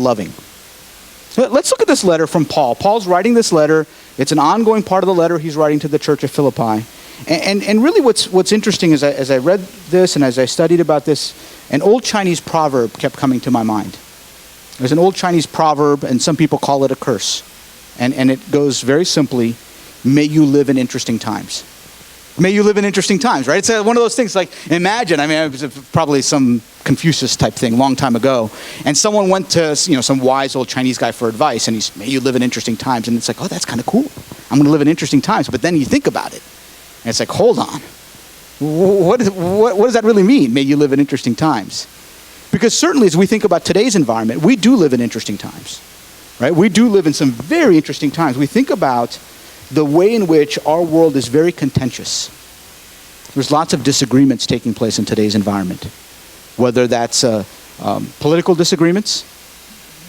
loving. So let's look at this letter from Paul. Paul's writing this letter. It's an ongoing part of the letter he's writing to the church of Philippi. And really what's interesting is as I read this and as I studied about this, an old Chinese proverb kept coming to my mind. There's an old Chinese proverb, and some people call it a curse. And it goes very simply, may you live in interesting times. May you live in interesting times, right? It's one of those things like, imagine, it was probably some Confucius type thing long time ago, and someone went to some wise old Chinese guy for advice, and he's, may you live in interesting times. And it's like, oh, that's kind of cool. I'm going to live in interesting times. But then you think about it, and it's like, hold on. What does that really mean, may you live in interesting times? Because certainly as we think about today's environment, we do live in interesting times, right? We do live in some very interesting times. We think about the way in which our world is very contentious. There's lots of disagreements taking place in today's environment, whether that's political disagreements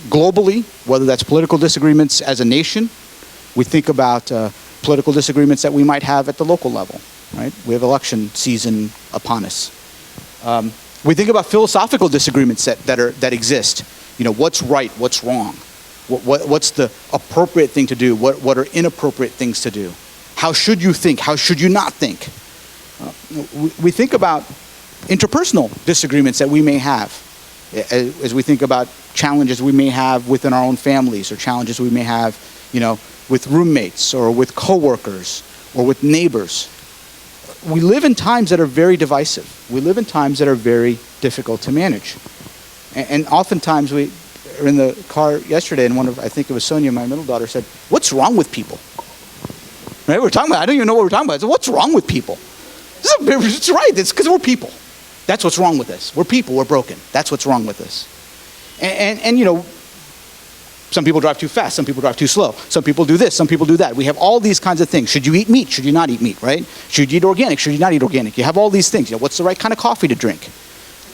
globally, whether that's political disagreements as a nation. We think about political disagreements that we might have at the local level, right? We have election season upon us. We think about philosophical disagreements that exist. What's right, what's wrong? What's the appropriate thing to do? What are inappropriate things to do? How should you think? How should you not think? We think about interpersonal disagreements that we may have as we think about challenges we may have within our own families, or challenges we may have, with roommates or with coworkers or with neighbors. We live in times that are very divisive. We live in times that are very difficult to manage. And oftentimes we were in the car yesterday, and I think it was Sonia, my middle daughter, said, "What's wrong with people?" Right? We're talking about, I don't even know what we're talking about. I said, what's wrong with people? It's right. It's because we're people. That's what's wrong with us. We're people. We're broken. That's what's wrong with us. And some people drive too fast. Some people drive too slow. Some people do this. Some people do that. We have all these kinds of things. Should you eat meat? Should you not eat meat, right? Should you eat organic? Should you not eat organic? You have all these things. What's the right kind of coffee to drink,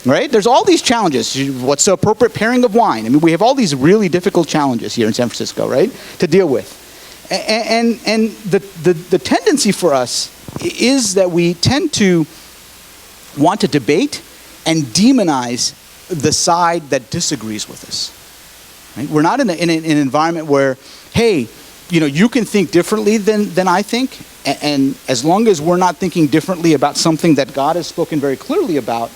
right? There's all these challenges. What's the appropriate pairing of wine? We have all these really difficult challenges here in San Francisco, right, to deal with. And the tendency for us is that we tend to want to debate and demonize the side that disagrees with us. Right? We're not in an environment where, hey, you can think differently than I think, and as long as we're not thinking differently about something that God has spoken very clearly about,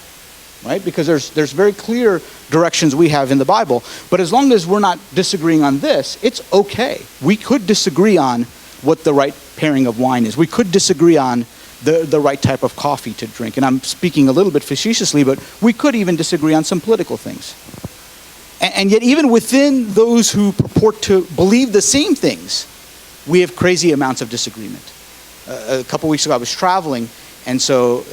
right? Because there's very clear directions we have in the Bible, but as long as we're not disagreeing on this, it's okay. We could disagree on what the right pairing of wine is. We could disagree on the right type of coffee to drink. And I'm speaking a little bit facetiously, but we could even disagree on some political things. And yet even within those who purport to believe the same things, we have crazy amounts of disagreement. A couple weeks ago I was traveling, and so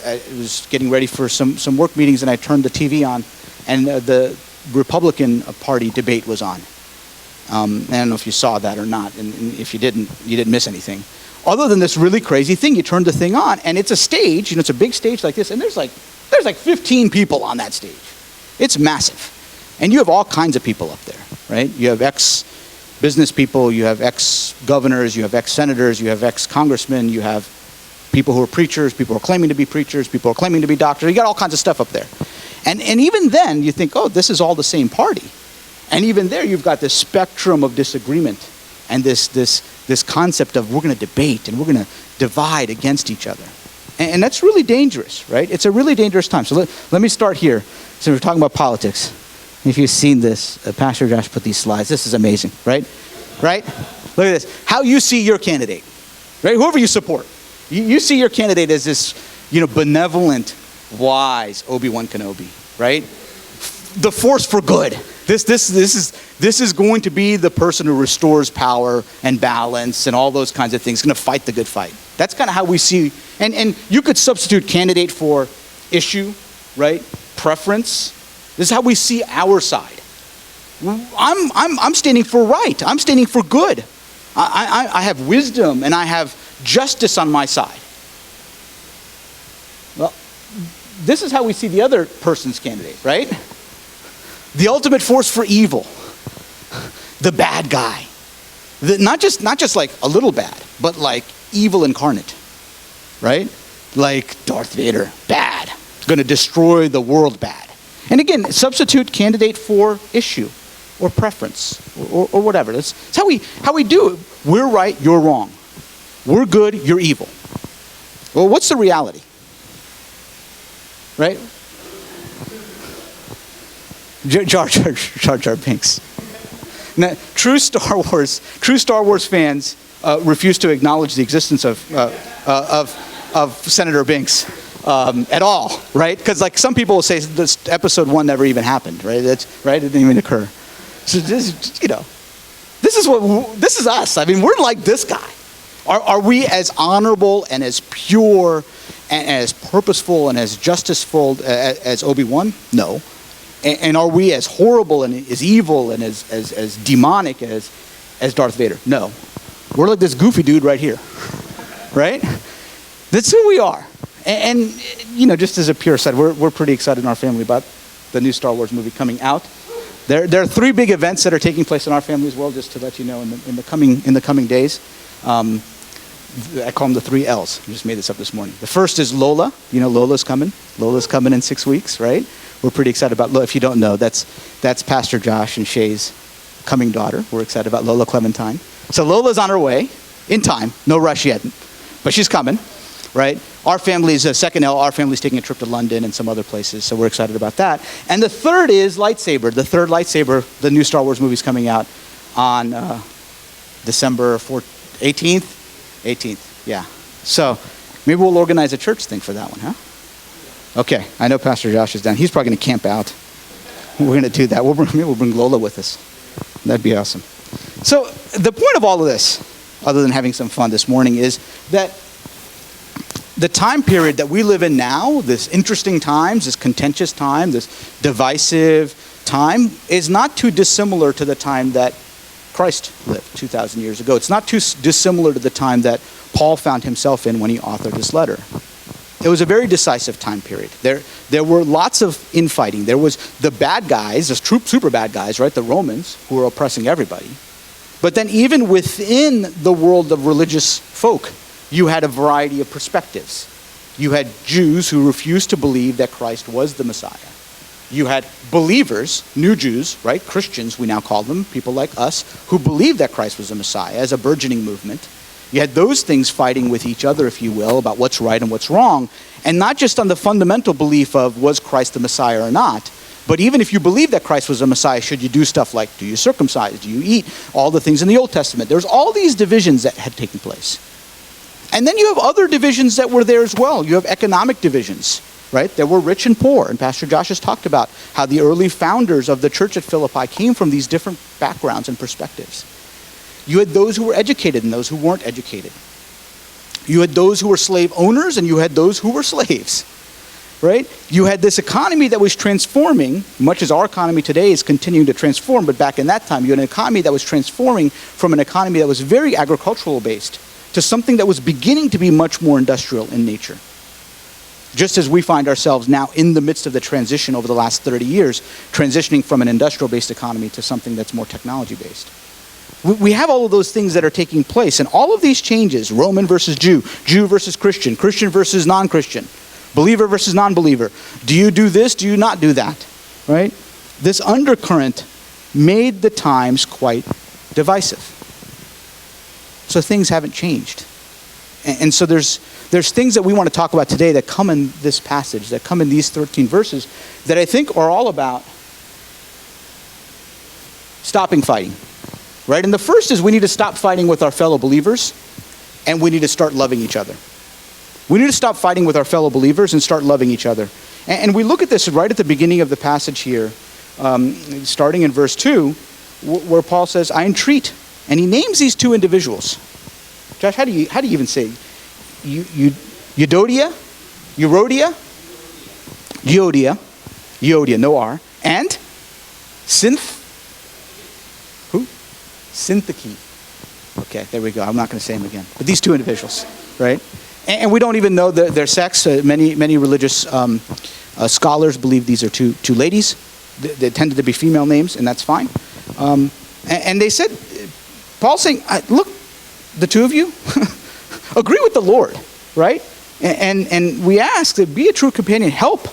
I was getting ready for some work meetings, and I turned the TV on, and the Republican Party debate was on. I don't know if you saw that or not, and if you didn't miss anything. Other than this really crazy thing, you turn the thing on, and it's a stage, it's a big stage like this, and there's like 15 people on that stage. It's massive. And you have all kinds of people up there, right? You have ex-business people, you have ex-governors, you have ex-senators, you have ex-congressmen, you have people who are preachers, people who are claiming to be preachers, people who are claiming to be doctors. You got all kinds of stuff up there. And even then, you think, oh, this is all the same party. And even there, you've got this spectrum of disagreement and this concept of we're going to debate and we're going to divide against each other. And that's really dangerous, right? It's a really dangerous time. So let me start here. So we're talking about politics. If you've seen this, Pastor Josh put these slides. This is amazing, right? Right? Look at this. How you see your candidate, right? Whoever you support. You see your candidate as this, benevolent, wise Obi-Wan Kenobi, right? The force for good. This is going to be the person who restores power and balance and all those kinds of things. Going to fight the good fight. That's kind of how we see. And you could substitute candidate for issue, right? Preference. This is how we see our side. I'm standing for right. I'm standing for good. I have wisdom and I have justice on my side. Well, this is how we see the other person's candidate, right? The ultimate force for evil. The bad guy. Not just like a little bad, but like evil incarnate, right? Like Darth Vader, bad. Going to destroy the world, bad. And again, substitute candidate for issue. or preference or whatever. That's how we do it. We're right, you're wrong. We're good, you're evil. Well, what's the reality? Right? Jar Jar Binks. Now, true Star Wars fans refuse to acknowledge the existence of Senator Binks at all, right? Because like some people will say this episode 1 never even happened, right? That's right. It didn't even occur. So this, this is us. I mean, we're like this guy. Are we as honorable and as pure and as purposeful and as justiceful as Obi-Wan? No. And are we as horrible and as evil and as demonic as Darth Vader? No. We're like this goofy dude right here, right? That's who we are. And just as a pure side, we're pretty excited in our family about the new Star Wars movie coming out. There are 3 big events that are taking place in our family as well, just to let you know in the coming days. I call them the 3 L's. I just made this up this morning. The first is Lola. Lola's coming. Lola's coming in 6 weeks, right? We're pretty excited about Lola. If you don't know, that's Pastor Josh and Shay's coming daughter. We're excited about Lola Clementine. So Lola's on her way, in time. No rush yet, but she's coming, right? Our family's a second L. Our family's taking a trip to London and some other places, so we're excited about that. And the third is lightsaber. The third lightsaber, the new Star Wars movie's coming out on December 18th. 18th, yeah. So maybe we'll organize a church thing for that one, huh? Okay, I know Pastor Josh is down. He's probably going to camp out. We're going to do that. We'll bring Lola with us. That'd be awesome. So the point of all of this, other than having some fun this morning, is that the time period that we live in now, this interesting times, this contentious time, this divisive time, is not too dissimilar to the time that Christ lived 2,000 years ago. It's not too dissimilar to the time that Paul found himself in when he authored this letter. It was a very decisive time period. There were lots of infighting. There was the bad guys, the super bad guys, right? The Romans, who were oppressing everybody. But then even within the world of religious folk, you had a variety of perspectives. You had Jews who refused to believe that Christ was the Messiah. You had believers, new Jews, right? Christians, we now call them, people like us, who believed that Christ was the Messiah as a burgeoning movement. You had those things fighting with each other, if you will, about what's right and what's wrong. And not just on the fundamental belief of was Christ the Messiah or not, but even if you believe that Christ was the Messiah, should you do stuff like, do you circumcise? Do you eat? All the things in the Old Testament. There's all these divisions that had taken place. And then you have other divisions that were there as well. You have economic divisions, right? There were rich and poor. And Pastor Josh has talked about how the early founders of the church at Philippi came from these different backgrounds and perspectives. You had those who were educated and those who weren't educated. You had those who were slave owners and you had those who were slaves, right? You had this economy that was transforming, much as our economy today is continuing to transform, but back in that time, you had an economy that was transforming from an economy that was very agricultural based to something that was beginning to be much more industrial in nature. Just as we find ourselves now in the midst of the transition over the last 30 years, transitioning from an industrial-based economy to something that's more technology-based. We have all of those things that are taking place, and all of these changes, Roman versus Jew, Jew versus Christian, Christian versus non-Christian, believer versus non-believer. Do you do this? Do you not do that? Right? This undercurrent made the times quite divisive. So things haven't changed. And so there's things that we want to talk about today that come in this passage, that come in these 13 verses, that I think are all about stopping fighting. Right? And the first is we need to stop fighting with our fellow believers, and we need to start loving each other. We need to stop fighting with our fellow believers and start loving each other. And we look at this right at the beginning of the passage here, starting in verse 2, where Paul says, I entreat. And he names these 2 individuals. Josh, how do you even say Euodia, no R, and Syntyche. Okay, there we go. I'm not going to say them again. But these 2 individuals, right? And we don't even know their sex. Many religious scholars believe these are two ladies. They tended to be female names, and that's fine. And they said, Paul's saying, look, the 2 of you, agree with the Lord, right? And we ask that be a true companion. Help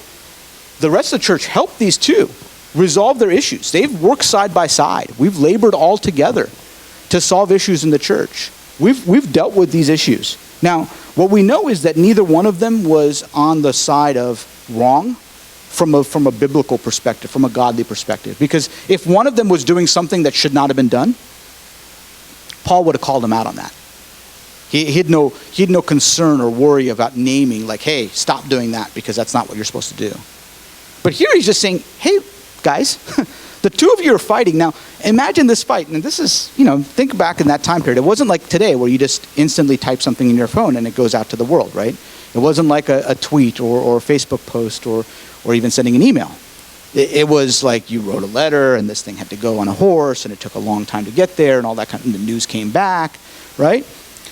the rest of the church. Help these 2. resolved their issues. They've worked side by side. We've labored all together to solve issues in the church. We've dealt with these issues. Now, what we know is that neither one of them was on the side of wrong from a biblical perspective, from a godly perspective. Because if one of them was doing something that should not have been done, Paul would have called him out on that. He had no concern or worry about naming, like, hey, stop doing that because that's not what you're supposed to do. But here he's just saying, hey, guys, the two of you are fighting. Now, imagine this fight. And this is, think back in that time period. It wasn't like today where you just instantly type something in your phone and it goes out to the world, right? It wasn't like a tweet or a Facebook post or even sending an email. It was like you wrote a letter and this thing had to go on a horse and it took a long time to get there and all that and the news came back, right?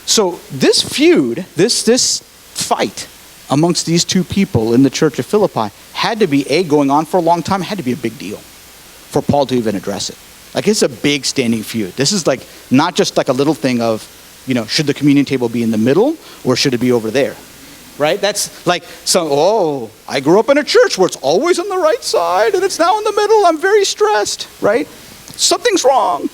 So this feud, this fight amongst these two people in the church of Philippi had to be, going on for a long time, had to be a big deal for Paul to even address it. Like, it's a big standing feud. This is like not just like a little thing of, should the communion table be in the middle or should it be over there? Right? That's like, I grew up in a church where it's always on the right side and it's now in the middle. I'm very stressed, right? Something's wrong.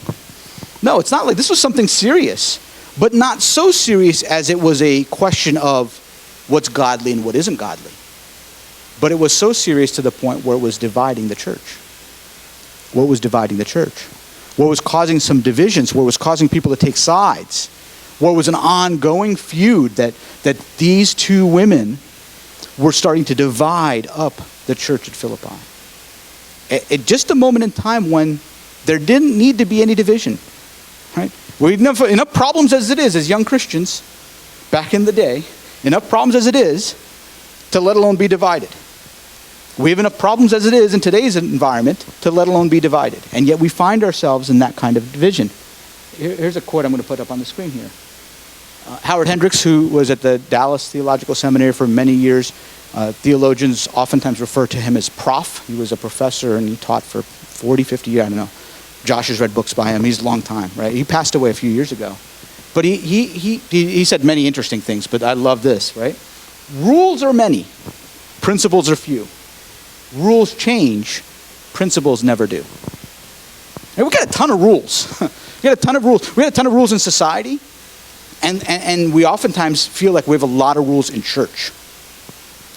No, it's not like this was something serious, but not so serious as it was a question of what's godly and what isn't godly. But it was so serious to the point where it was dividing the church. What was dividing the church? What was causing some divisions? What was causing people to take sides? What was an ongoing feud that these two women were starting to divide up the church at Philippi. At just a moment in time when there didn't need to be any division. Right? We have enough problems as it is as young Christians back in the day, enough problems as it is to let alone be divided. We have enough problems as it is in today's environment to let alone be divided. And yet we find ourselves in that kind of division. Here's a quote I'm going to put up on the screen here. Howard Hendricks, who was at the Dallas Theological Seminary for many years, theologians oftentimes refer to him as Prof. He was a professor and he taught for 40, 50 years, I don't know. Josh has read books by him. He's a long time, right? He passed away a few years ago. But he said many interesting things, but I love this, right? Rules are many, principles are few. Rules change, principles never do. And we got a ton of rules. We got a ton of rules. We got a ton of rules in society, and we oftentimes feel like we have a lot of rules in church.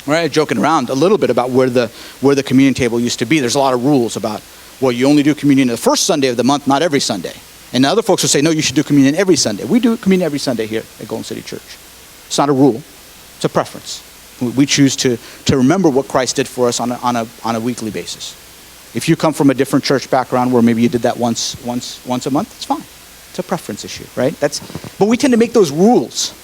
Right? Joking around a little bit about where the communion table used to be. There's a lot of rules about, well, you only do communion the first Sunday of the month, not every Sunday. And other folks will say, no, you should do communion every Sunday. We do communion every Sunday here at Golden City Church. It's not a rule. It's a preference. We choose to remember what Christ did for us on a weekly basis. If you come from a different church background where maybe you did that once a month, it's fine. It's a preference issue, right? But we tend to make those rules,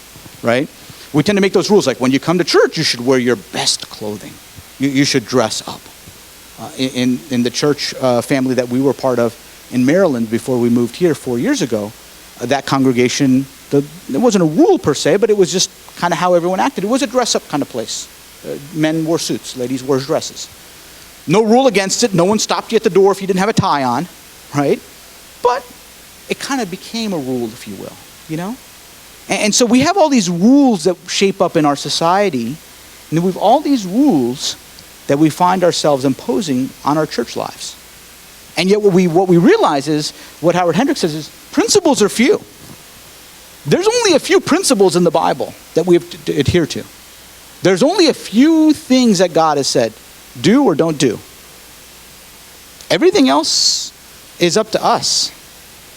right? We tend to make those rules like when you come to church, you should wear your best clothing. You should dress up. In the church family that we were part of in Maryland before we moved here 4 years ago, that congregation, it wasn't a rule per se, but it was just kind of how everyone acted. It was a dress-up kind of place. Men wore suits, ladies wore dresses. No rule against it. No one stopped you at the door if you didn't have a tie on, right? But it kind of became a rule, if you will, you know? And so we have all these rules that shape up in our society, and we have all these rules that we find ourselves imposing on our church lives. And yet what we realize is, what Howard Hendricks says is, principles are few. There's only a few principles in the Bible that we have to adhere to. There's only a few things that God has said, do or don't do. Everything else is up to us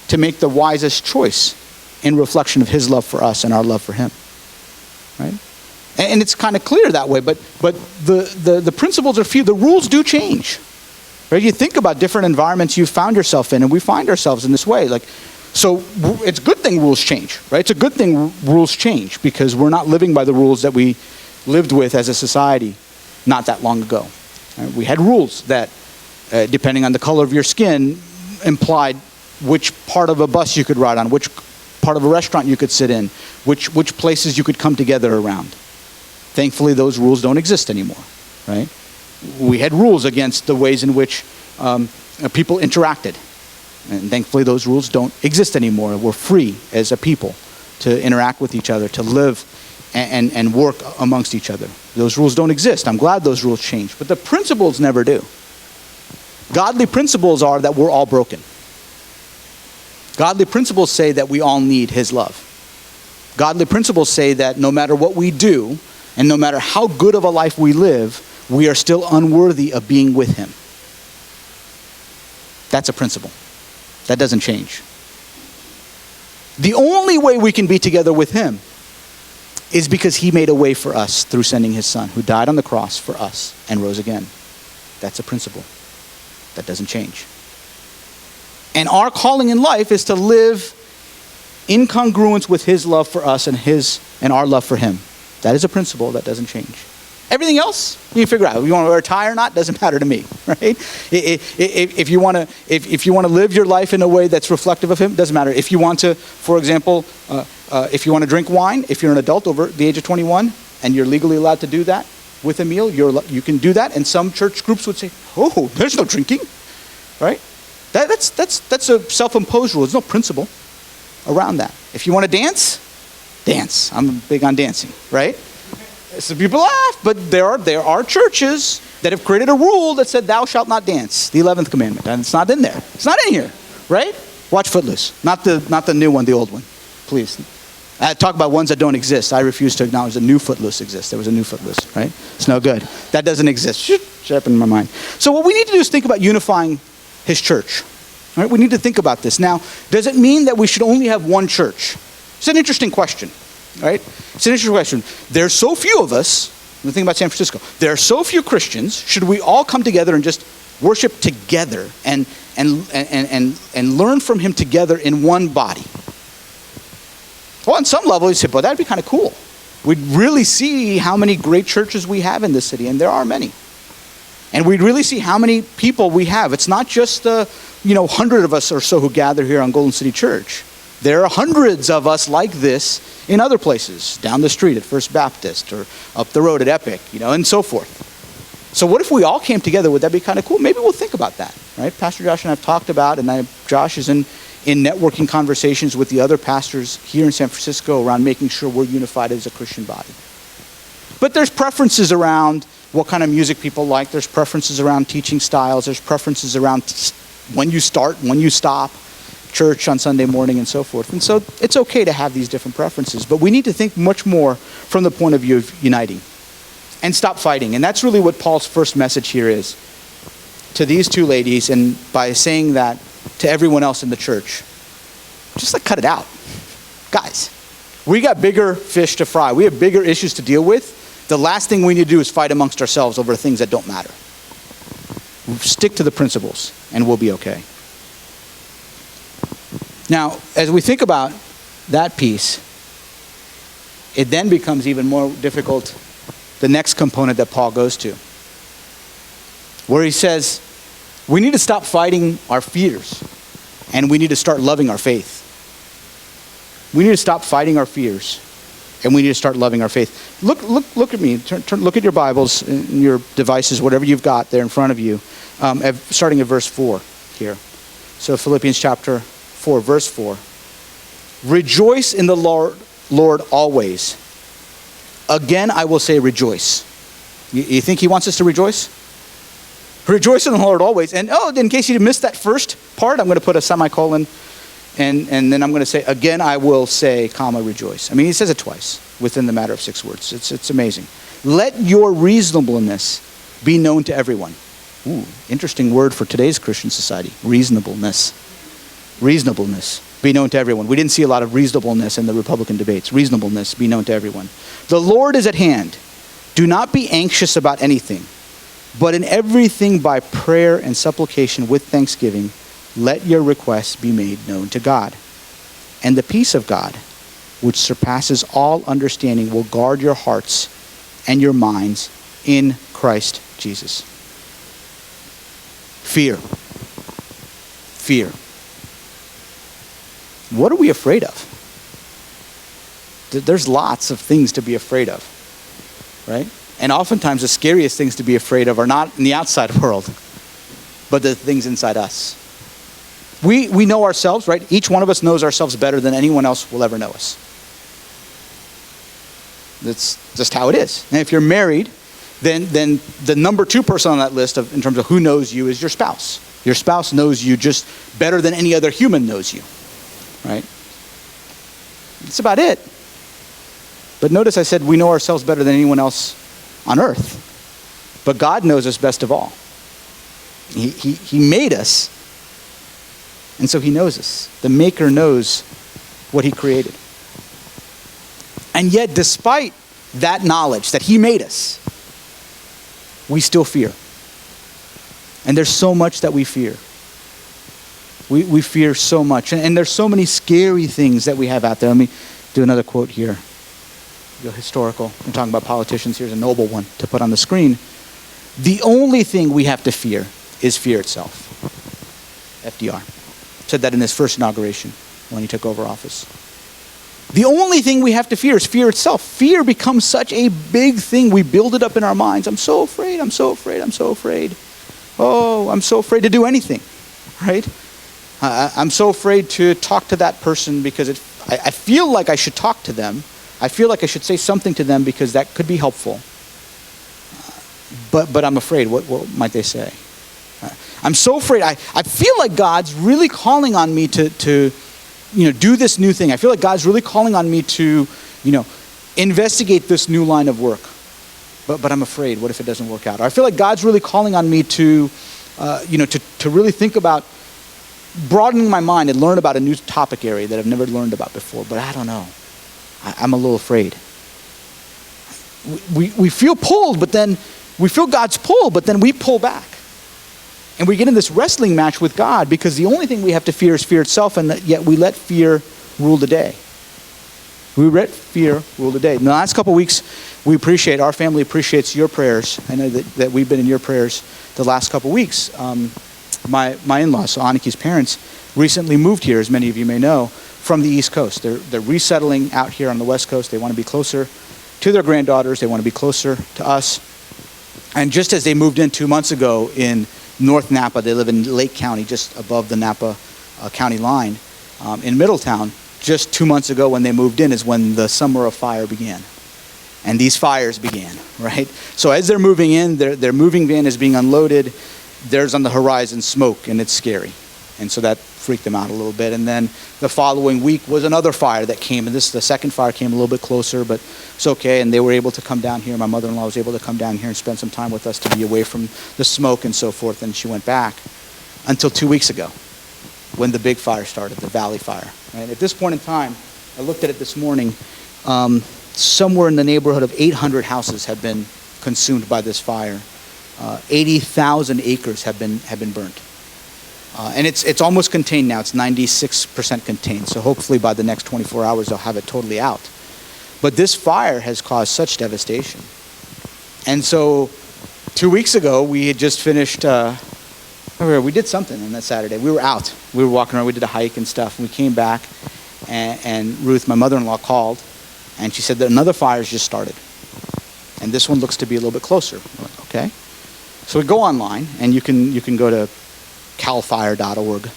to make the wisest choice in reflection of his love for us and our love for him. Right? And it's kind of clear that way, but the principles are few. The rules do change. Right? You think about different environments you've found yourself in, and we find ourselves in this way. So it's a good thing rules change, right? It's a good thing rules change because we're not living by the rules that we lived with as a society not that long ago. Right? We had rules that, depending on the color of your skin, implied which part of a bus you could ride on, which part of a restaurant you could sit in, which places you could come together around. Thankfully, those rules don't exist anymore, right? We had rules against the ways in which people interacted. And thankfully, those rules don't exist anymore. We're free as a people to interact with each other, to live and work amongst each other. Those rules don't exist. I'm glad those rules changed. But the principles never do. Godly principles are that we're all broken. Godly principles say that we all need his love. Godly principles say that no matter what we do, and no matter how good of a life we live, we are still unworthy of being with him. That's a principle. That doesn't change. The only way we can be together with him is because he made a way for us through sending his son, who died on the cross for us and rose again. That's a principle. That doesn't change. And our calling in life is to live in congruence with his love for us and our love for him. That is a principle that doesn't change. Everything else, you can figure out. If you want to wear a tie or not, doesn't matter to me, right? If you want to live your life in a way that's reflective of him, doesn't matter. If you want to, for example, if you want to drink wine, if you're an adult over the age of 21 and you're legally allowed to do that with a meal, you can do that. And some church groups would say, "Oh, there's no drinking," right? That's a self-imposed rule. There's no principle around that. If you want to dance, dance. I'm big on dancing, right? So people laugh, but there are churches that have created a rule that said, "Thou shalt not dance," the 11th commandment, and it's not in there. It's not in here, right? Watch Footloose, not the new one, the old one, please. Talk about ones that don't exist. I refuse to acknowledge the new Footloose exists. There was a new Footloose, right? It's no good. That doesn't exist. Shut up in my mind. So what we need to do is think about unifying his church. All right? We need to think about this. Now, does it mean that we should only have one church? It's an interesting question. Right? It's an interesting question. There's so few of us. The thing about San Francisco, there are so few Christians. Should we all come together and just worship together and learn from him together in one body? Well, on some level, you say, "Well, that'd be kind of cool. We'd really see how many great churches we have in this city, and there are many. And we'd really see how many people we have. It's not just the 100 of us or so who gather here on Golden City Church. There are hundreds of us like this in other places, down the street at First Baptist or up the road at Epic, and so forth. So what if we all came together? Would that be kind of cool? Maybe we'll think about that, right? Pastor Josh and I have talked about, and Josh is in networking conversations with the other pastors here in San Francisco around making sure we're unified as a Christian body. But there's preferences around what kind of music people like. There's preferences around teaching styles. There's preferences around when you start, when you stop church on Sunday morning and so forth. And so it's okay to have these different preferences, but we need to think much more from the point of view of uniting and stop fighting. And that's really what Paul's first message here is to these two ladies, and by saying that to everyone else in the church. Just cut it out. Guys, we got bigger fish to fry. We have bigger issues to deal with. The last thing we need to do is fight amongst ourselves over things that don't matter. Stick to the principles and we'll be okay. Now, as we think about that piece, it then becomes even more difficult, the next component that Paul goes to, where he says, we need to stop fighting our fears, and we need to start loving our faith. We need to stop fighting our fears, and we need to start loving our faith. Look at me. Look at your Bibles and your devices, whatever you've got there in front of you, starting at verse 4 here. So Philippians chapter 4, verse 4. Rejoice in the Lord always. Again, I will say rejoice. You think he wants us to rejoice? Rejoice in the Lord always. And in case you missed that first part, I'm going to put a semicolon and then I'm going to say, again, I will say, rejoice. I mean, he says it twice within the matter of 6 words. It's amazing. Let your reasonableness be known to everyone. Ooh, interesting word for today's Christian society. Reasonableness. Reasonableness be known to everyone. We didn't see a lot of reasonableness in the Republican debates. Reasonableness be known to everyone. The Lord is at hand. Do not be anxious about anything, but in everything by prayer and supplication with thanksgiving, let your requests be made known to God. And the peace of God, which surpasses all understanding, will guard your hearts and your minds in Christ Jesus. Fear. Fear. What are we afraid of? There's lots of things to be afraid of, right? And oftentimes the scariest things to be afraid of are not in the outside world, but the things inside us. We know ourselves, right? Each one of us knows ourselves better than anyone else will ever know us. That's just how it is. And if you're married, then the number 2 person on that list in terms of who knows you is your spouse. Your spouse knows you just better than any other human knows you, right? That's about it. But notice I said we know ourselves better than anyone else on earth. But God knows us best of all. He made us, and so he knows us. The Maker knows what he created. And yet, despite that knowledge that he made us, we still fear. And there's so much that we fear. We fear so much. And there's so many scary things that we have out there. Let me do another quote here. Go historical. I'm talking about politicians. Here's a noble one to put on the screen. The only thing we have to fear is fear itself. FDR said that in his first inauguration when he took over office. The only thing we have to fear is fear itself. Fear becomes such a big thing. We build it up in our minds. I'm so afraid, I'm so afraid, I'm so afraid. Oh, I'm so afraid to do anything, right? I'm so afraid to talk to that person because I feel like I should talk to them. I feel like I should say something to them because that could be helpful. But I'm afraid. What might they say? I'm so afraid. I feel like God's really calling on me to do this new thing. I feel like God's really calling on me to, investigate this new line of work. But I'm afraid. What if it doesn't work out? Or I feel like God's really calling on me to really think about broadening my mind and learn about a new topic area that I've never learned about before. But I don't know. I'm a little afraid. We feel pulled, but then we feel God's pull, but then we pull back. And we get in this wrestling match with God because the only thing we have to fear is fear itself, and yet we let fear rule the day. We let fear rule the day. In the last couple of weeks, our family appreciates your prayers. I know that we've been in your prayers the last couple of weeks. My in-laws, so Aniki's parents, recently moved here, as many of you may know, from the East Coast. They're resettling out here on the West Coast. They want to be closer to their granddaughters. They want to be closer to us. And just as they moved in 2 months ago in North Napa, they live in Lake County, just above the Napa County line, in Middletown. Just 2 months ago when they moved in is when the summer of fire began. And these fires began, right? So as they're moving in, their moving van is being unloaded. There's on the horizon smoke, and it's scary. And so that freaked them out a little bit. And then the following week was another fire that came. And the second fire came a little bit closer, but it's okay. And they were able to come down here. My mother-in-law was able to come down here and spend some time with us to be away from the smoke and so forth. And she went back until 2 weeks ago when the big fire started, the Valley Fire. And at this point in time, I looked at it this morning, somewhere in the neighborhood of 800 houses have been consumed by this fire. 80,000 acres have been burnt. And it's almost contained now. It's 96% contained. So hopefully by the next 24 hours, they'll have it totally out. But this fire has caused such devastation. And so 2 weeks ago, we had just finished, we did something on that Saturday. We were out. We were walking around. We did a hike and stuff. And we came back, and Ruth, my mother-in-law, called. And she said that another fire's just started. And this one looks to be a little bit closer. We're like, okay. So we go online, and you can go to calfire.org,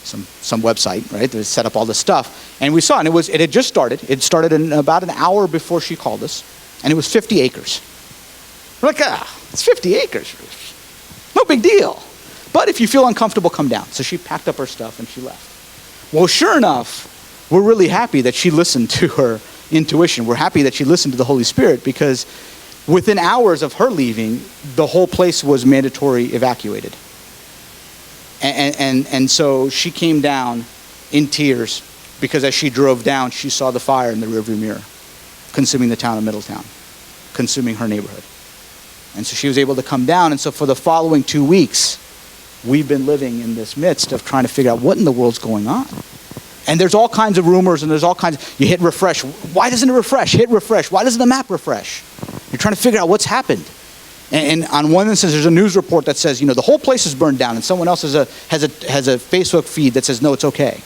some website, right? They set up all this stuff. And we saw, and it had just started. It started in about an hour before she called us, and it was 50 acres. We're like, it's 50 acres. No big deal. But if you feel uncomfortable, come down. So she packed up her stuff, and she left. Well, sure enough, we're really happy that she listened to her intuition. We're happy that she listened to the Holy Spirit, because within hours of her leaving, the whole place was mandatory evacuated. And so she came down in tears because as she drove down, she saw the fire in the rearview mirror, consuming the town of Middletown, consuming her neighborhood. And so she was able to come down. And so for the following 2 weeks, we've been living in this midst of trying to figure out what in the world's going on. And there's all kinds of rumors, and there's all kinds you hit refresh. Why doesn't it refresh? Hit refresh. Why doesn't the map refresh? You're trying to figure out what's happened. And on one instance, there's a news report that says, the whole place is burned down, and someone else has a Facebook feed that says, no, it's okay.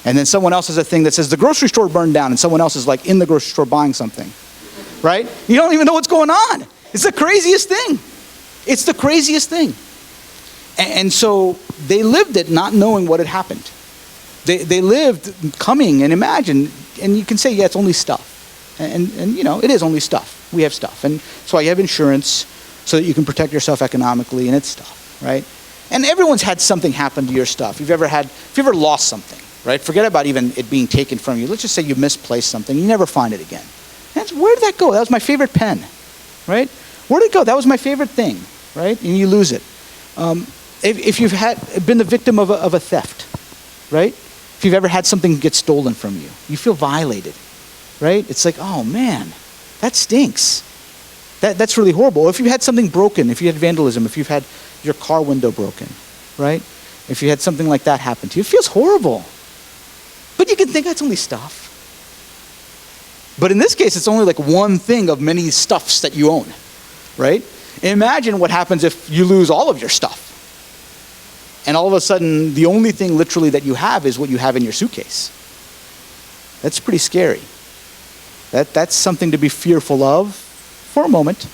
And then someone else has a thing that says the grocery store burned down, and someone else is like in the grocery store buying something, right? You don't even know what's going on. It's the craziest thing. It's the craziest thing. And so they lived it not knowing what had happened. They lived coming and imagine, and you can say, yeah, it's only stuff. And it is only stuff. We have stuff. And so you have insurance. so that you can protect yourself economically, and it's stuff, right? And everyone's had something happen to your stuff. If you ever lost something, right? Forget about even it being taken from you. Let's just say you misplaced something. You never find it again. Where did that go? That was my favorite pen, right? Where did it go? That was my favorite thing, right? And you lose it. If you've been the victim of a theft, right? If you've ever had something get stolen from you, you feel violated, right? It's like, oh man, that stinks. That's really horrible. If you had something broken, if you had vandalism, if you've had your car window broken, right? If you had something like that happen to you, it feels horrible. But you can think that's only stuff. But in this case, it's only like one thing of many stuffs that you own, right? Imagine what happens if you lose all of your stuff. And all of a sudden, the only thing literally that you have is what you have in your suitcase. That's pretty scary. That's something to be fearful of for a moment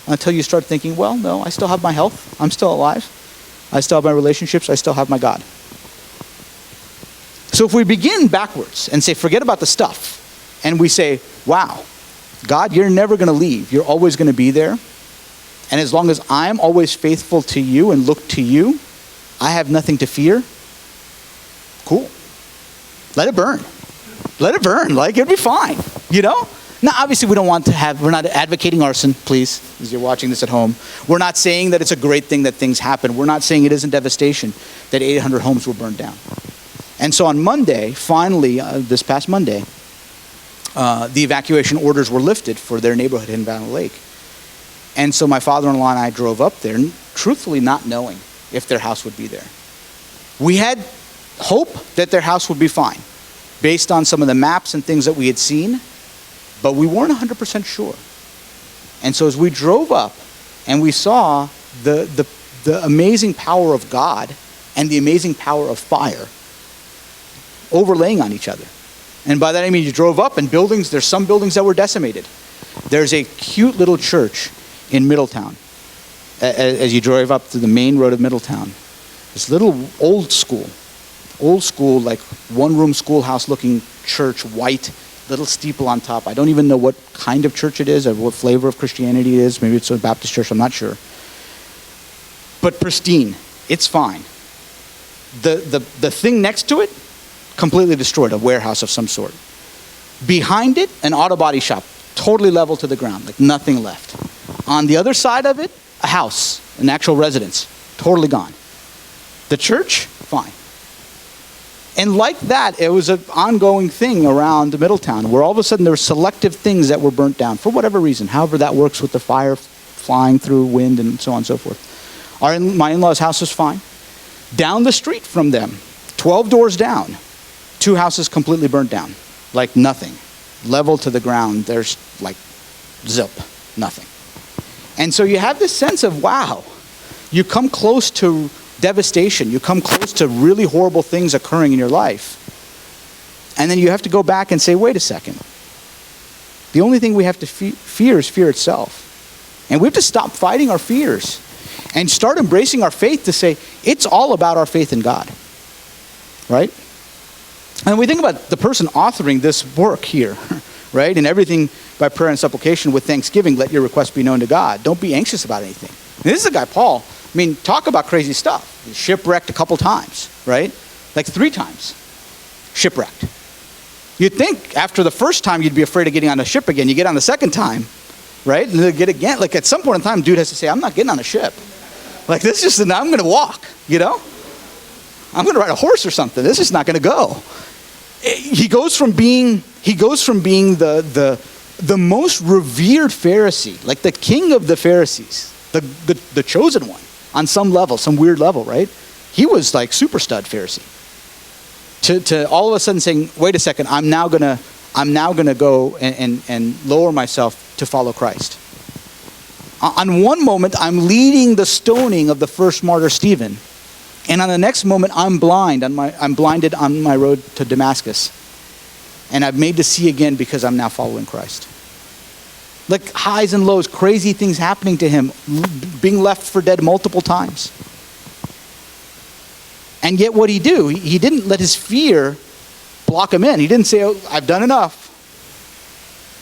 until you start thinking, well, no, I still have my health. I'm still alive. I still have my relationships. I still have my God. So if we begin backwards and say, forget about the stuff, and we say, wow, God, you're never going to leave. You're always going to be there. And as long as I'm always faithful to you and look to you, I have nothing to fear. Cool. Let it burn. Let it burn. Like, it'll be fine. You know? Now, obviously, we're not advocating arson, please, as you're watching this at home. We're not saying that it's a great thing that things happen. We're not saying it isn't devastation that 800 homes were burned down. And so on Monday, finally, this past Monday, the evacuation orders were lifted for their neighborhood in Valley Lake. And so my father-in-law and I drove up there, truthfully not knowing if their house would be there. We had hope that their house would be fine, based on some of the maps and things that we had seen, but we weren't 100% sure. And so as we drove up and we saw the amazing power of God and the amazing power of fire overlaying on each other. And by that I mean you drove up and there's some buildings that were decimated. There's a cute little church in Middletown. As you drive up to the main road of Middletown, this little old school, like one-room schoolhouse looking church, white, little steeple on top. I don't even know what kind of church it is or what flavor of Christianity it is. Maybe it's a Baptist church, I'm not sure. But pristine, it's fine. The thing next to it, completely destroyed, a warehouse of some sort. Behind it, an auto body shop, totally level to the ground, like nothing left. On the other side of it, a house, an actual residence, totally gone. The church, fine. And like that, it was an ongoing thing around Middletown, where all of a sudden there were selective things that were burnt down for whatever reason, however that works with the fire flying through wind and so on and so forth. My in-laws' house was fine. Down the street from them, 12 doors down, 2 houses completely burnt down, like nothing. Level to the ground, there's like zip, nothing. And so you have this sense of, wow, you come close to devastation, you come close to really horrible things occurring in your life. And then you have to go back and say, wait a second. The only thing we have to fear is fear itself. And we have to stop fighting our fears and start embracing our faith to say, it's all about our faith in God. Right? And we think about the person authoring this work here, right? And everything by prayer and supplication with thanksgiving, let your request be known to God. Don't be anxious about anything. And this is a guy, Paul. I mean, talk about crazy stuff. He's shipwrecked a couple times, right? Like 3 times shipwrecked. You'd think after the first time you'd be afraid of getting on a ship again. You get on the second time, right? And then get again. Like at some point in time, dude has to say, I'm not getting on a ship. Like this is, I'm going to walk, you know? I'm going to ride a horse or something. This is not going to go. He goes from being the most revered Pharisee, like the king of the Pharisees, the chosen one on some level, some weird level, right? He was like super stud Pharisee. To all of a sudden saying, wait a second, I'm now gonna go and lower myself to follow Christ. On one moment, I'm leading the stoning of the first martyr Stephen. And on the next moment, I'm blinded on my road to Damascus. And I've made to see again because I'm now following Christ. Like highs and lows, crazy things happening to him, being left for dead multiple times. And yet what he do? He didn't let his fear block him in. He didn't say, oh, I've done enough.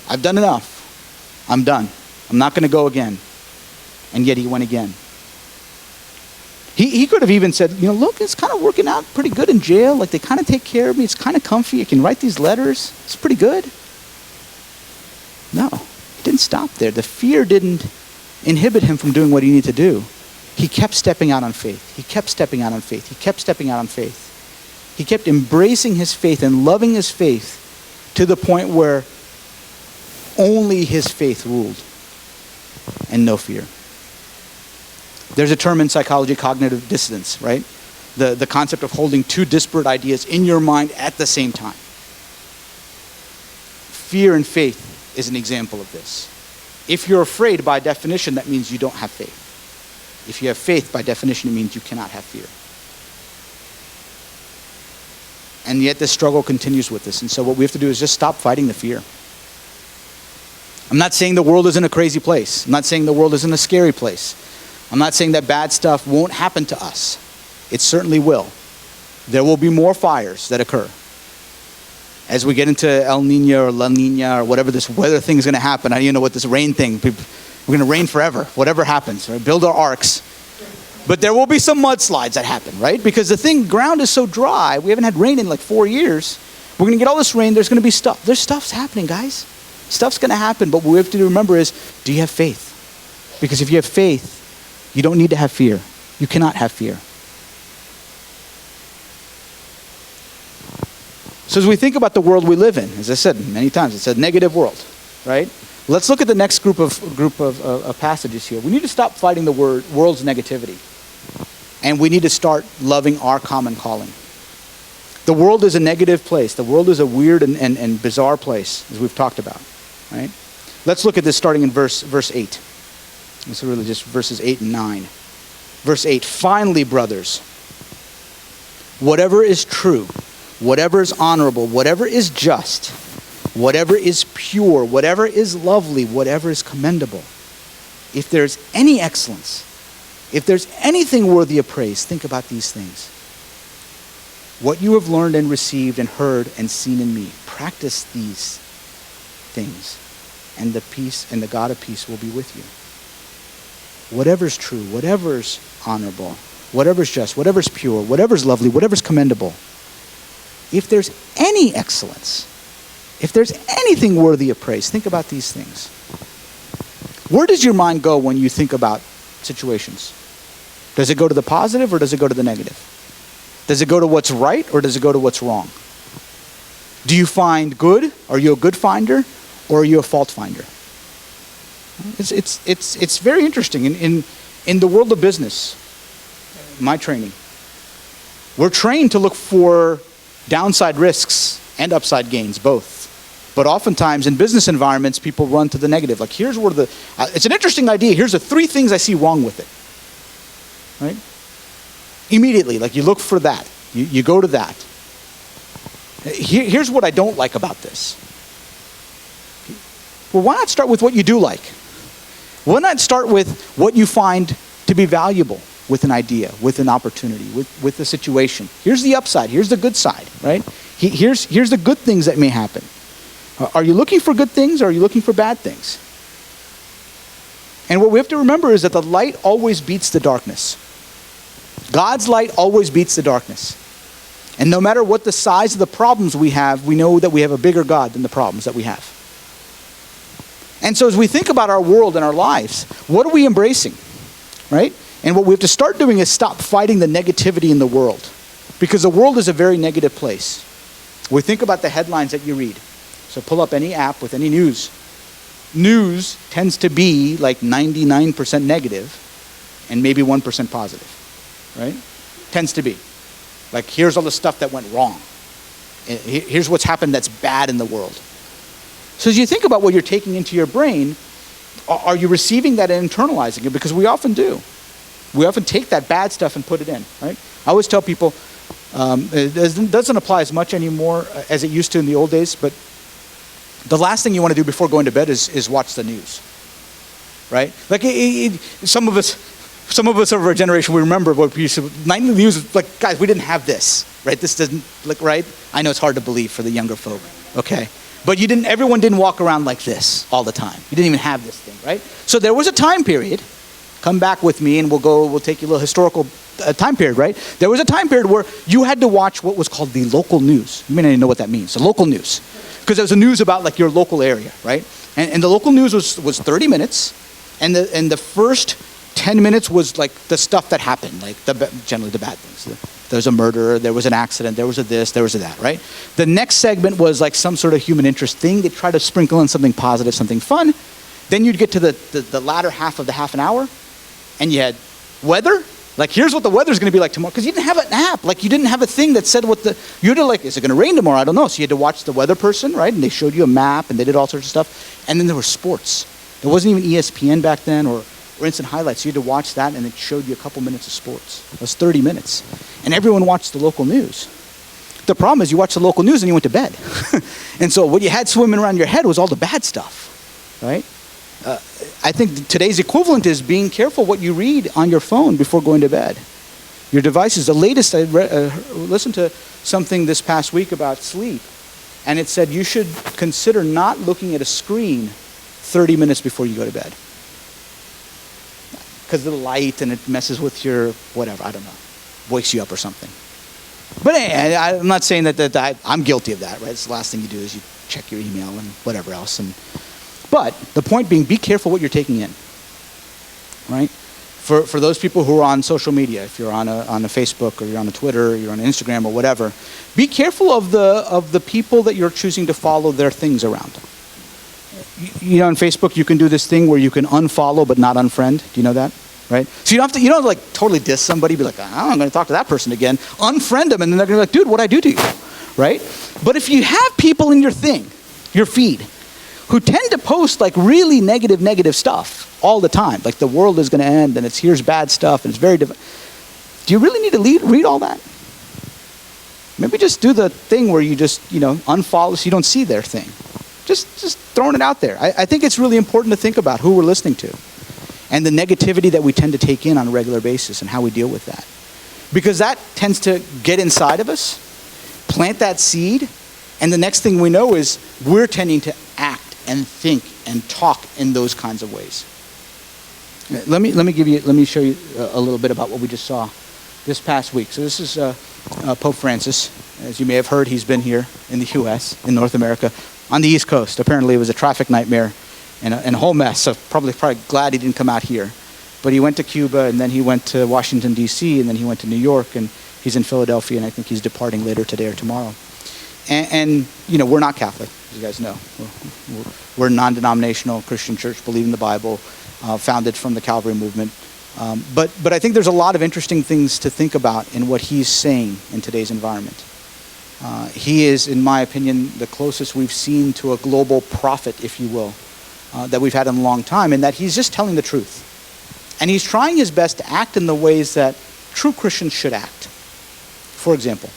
I'm done. I'm not going to go again. And yet he went again. He could have even said, look, it's kind of working out pretty good in jail. Like, they kind of take care of me. It's kind of comfy. I can write these letters. It's pretty good. No, he didn't stop there. The fear didn't inhibit him from doing what he needed to do. He kept stepping out on faith. He kept stepping out on faith. He kept stepping out on faith. He kept embracing his faith and loving his faith to the point where only his faith ruled and no fear. There's a term in psychology, cognitive dissonance, right? The concept of holding two disparate ideas in your mind at the same time. Fear and faith is an example of this. If you're afraid, by definition, that means you don't have faith. If you have faith, by definition, it means you cannot have fear. And yet this struggle continues with us. And so what we have to do is just stop fighting the fear. I'm not saying the world isn't a crazy place. I'm not saying the world isn't a scary place. I'm not saying that bad stuff won't happen to us. It certainly will. There will be more fires that occur. As we get into El Nino or La Nina or whatever this weather thing is going to happen, I don't even know what this rain thing, we're going to rain forever, whatever happens, right? Build our arks. But there will be some mudslides that happen, right? Because the ground is so dry, we haven't had rain in like 4 years. We're going to get all this rain, there's going to be stuff. There's stuff's happening, guys. Stuff's going to happen, but what we have to remember is, do you have faith? Because if you have faith, you don't need to have fear. You cannot have fear. So as we think about the world we live in, as I said many times, it's a negative world, right? Let's look at the next group of passages here. We need to stop fighting the world's negativity. And we need to start loving our common calling. The world is a negative place. The world is a weird and bizarre place, as we've talked about, right? Let's look at this starting in verse 8. It's really just verses 8 and 9. Verse 8, finally, brothers, whatever is true, whatever is honorable, whatever is just, whatever is pure, whatever is lovely, whatever is commendable, if there's any excellence, if there's anything worthy of praise, think about these things. What you have learned and received and heard and seen in me, practice these things, and the peace and the God of peace will be with you. Whatever's true, whatever's honorable, whatever's just, whatever's pure, whatever's lovely, whatever's commendable. If there's any excellence, if there's anything worthy of praise, think about these things. Where does your mind go when you think about situations? Does it go to the positive or does it go to the negative? Does it go to what's right or does it go to what's wrong? Do you find good? Are you a good finder or are you a fault finder? It's very interesting. In the world of business, my training, we're trained to look for downside risks and upside gains, both. But oftentimes in business environments, people run to the negative. Like, here's where it's an interesting idea. Here's the 3 things I see wrong with it. Right? Immediately, like, you look for that. You go to that. Here's what I don't like about this. Well, why not start with what you do like? Why not start with what you find to be valuable with an idea, with an opportunity, with a situation? Here's the upside. Here's the good side, right? Here's the good things that may happen. Are you looking for good things or are you looking for bad things? And what we have to remember is that the light always beats the darkness. God's light always beats the darkness. And no matter what the size of the problems we have, we know that we have a bigger God than the problems that we have. And so as we think about our world and our lives, what are we embracing, right? And what we have to start doing is stop fighting the negativity in the world, because the world is a very negative place. We think about the headlines that you read. So pull up any app with any news. News tends to be like 99% negative and maybe 1% positive, right? Tends to be. Like, here's all the stuff that went wrong. Here's what's happened that's bad in the world. So as you think about what you're taking into your brain, are you receiving that and internalizing it? Because we often do. We often take that bad stuff and put it in, right? I always tell people, it doesn't apply as much anymore as it used to in the old days, but the last thing you want to do before going to bed is watch the news, right? Like, some of us of our generation, we remember what we used to, nightly news was like, guys, we didn't have this, right? This doesn't look right. I know it's hard to believe for the younger folk, okay? But everyone didn't walk around like this all the time. You didn't even have this thing, right? So there was a time period Come back with me and we'll take you a little historical time period, right? There was a time period where you had to watch what was called the local news. You may not even know what that means, the local news. Because there was a news about like your local area, right? And the local news was 30 minutes, and the first 10 minutes was like the stuff that happened, like generally the bad things. There was a murder, there was an accident, there was a this, there was a that, right? The next segment was like some sort of human interest thing. They try to sprinkle in something positive, something fun. Then you'd get to the latter half of the half an hour, and you had weather. Like, here's what the weather's going to be like tomorrow. Because you didn't have an app. Like, you didn't have a thing that said you had to like, is it going to rain tomorrow? I don't know. So you had to watch the weather person, right? And they showed you a map, and they did all sorts of stuff. And then there were sports. There wasn't even ESPN back then or instant highlights. So you had to watch that, and it showed you a couple minutes of sports. It was 30 minutes. And everyone watched the local news. The problem is you watched the local news and you went to bed. And so what you had swimming around your head was all the bad stuff, right? I think today's equivalent is being careful what you read on your phone before going to bed. Your devices. The latest, I listened to something this past week about sleep, and it said you should consider not looking at a screen 30 minutes before you go to bed. Because of the light, and it messes with your whatever, I don't know, wakes you up or something. But anyway, I'm not saying that I'm guilty of that, right? It's the last thing you do is you check your email and whatever else. But the point being, be careful what you're taking in, right? For those people who are on social media, if you're on a Facebook or you're on a Twitter, or you're on Instagram or whatever, be careful of the people that you're choosing to follow their things around. You know, on Facebook you can do this thing where you can unfollow but not unfriend. Do you know that? Right? So you don't have to like totally diss somebody, be like, oh, I'm going to talk to that person again. Unfriend them, and then they're going to be like, dude, what'd I do to you? Right? But if you have people in your feed, who tend to post like really negative stuff all the time, like the world is going to end and here's bad stuff and it's very different. Do you really need to read all that? Maybe just do the thing where you just, unfollow so you don't see their thing. Just throwing it out there. I think it's really important to think about who we're listening to and the negativity that we tend to take in on a regular basis and how we deal with that. Because that tends to get inside of us, plant that seed, and the next thing we know is we're tending to act and think and talk in those kinds of ways. Let me show you a little bit about what we just saw this past week. So this is Pope Francis. As you may have heard, he's been here in the U.S., in North America, on the East Coast. Apparently it was a traffic nightmare and a whole mess, so probably glad he didn't come out here. But he went to Cuba, and then he went to Washington, D.C., and then he went to New York, and he's in Philadelphia, and I think he's departing later today or tomorrow. And we're not Catholic, as you guys know. We're a non-denominational Christian church, believe in the Bible, founded from the Calvary movement. But I think there's a lot of interesting things to think about in what he's saying in today's environment. He is, in my opinion, the closest we've seen to a global prophet, if you will, that we've had in a long time, in that he's just telling the truth. And he's trying his best to act in the ways that true Christians should act. For example,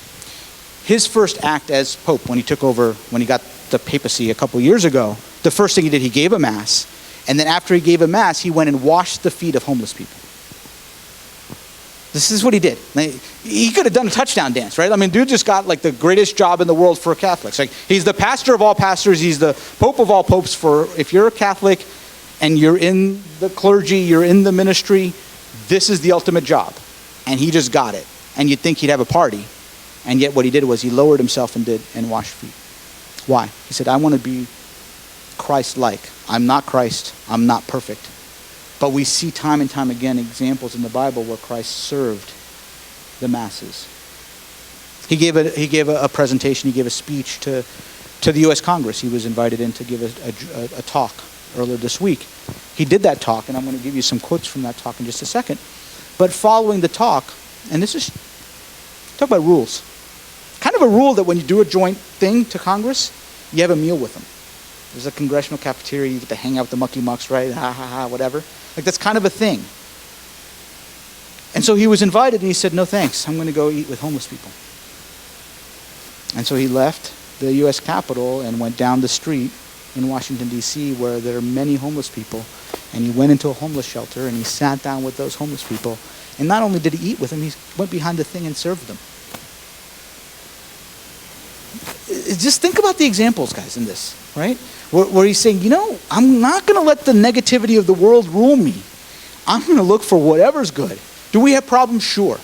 his first act as Pope when he took over, when he got the papacy a couple years ago, the first thing he did, he gave a mass. And then after he gave a mass, he went and washed the feet of homeless people. This is what he did. He could have done a touchdown dance, right? I mean, dude just got like the greatest job in the world for Catholics. Like, he's the pastor of all pastors. He's the Pope of all popes. For if you're a Catholic and you're in the clergy, you're in the ministry, this is the ultimate job. And he just got it. And you'd think he'd have a party. And yet what he did was he lowered himself and washed feet. Why? He said, I want to be Christ-like. I'm not Christ. I'm not perfect. But we see time and time again examples in the Bible where Christ served the masses. He gave a presentation. He gave a speech to the U.S. Congress. He was invited in to give a talk earlier this week. He did that talk, and I'm going to give you some quotes from that talk in just a second. But following the talk, and this is, talk about rules. Kind of a rule that when you do a joint thing to Congress, you have a meal with them. There's a congressional cafeteria, you get to hang out with the mucky mucks, right? Ha ha ha, whatever. Like, that's kind of a thing. And so he was invited, and he said, no thanks, I'm going to go eat with homeless people. And so he left the U.S. Capitol and went down the street in Washington, D.C., where there are many homeless people. And he went into a homeless shelter, and he sat down with those homeless people. And not only did he eat with them, he went behind the thing and served them. Just think about the examples, guys, in this, right? Where he's saying, I'm not going to let the negativity of the world rule me. I'm going to look for whatever's good. Do we have problems? Sure.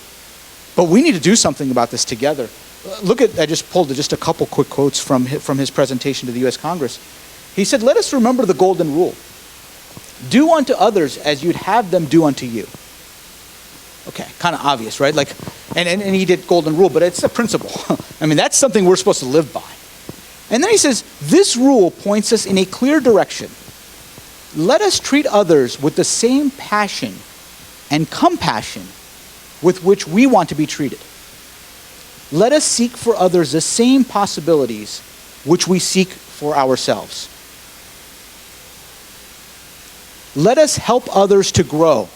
But we need to do something about this together. I just pulled just a couple quick quotes from his presentation to the U.S. Congress. He said, let us remember the golden rule. Do unto others as you'd have them do unto you. Okay, kind of obvious, right? Like, and he did golden rule, but it's a principle. I mean, that's something we're supposed to live by. And then he says, this rule points us in a clear direction. Let us treat others with the same passion and compassion with which we want to be treated. Let us seek for others the same possibilities which we seek for ourselves. Let us help others to grow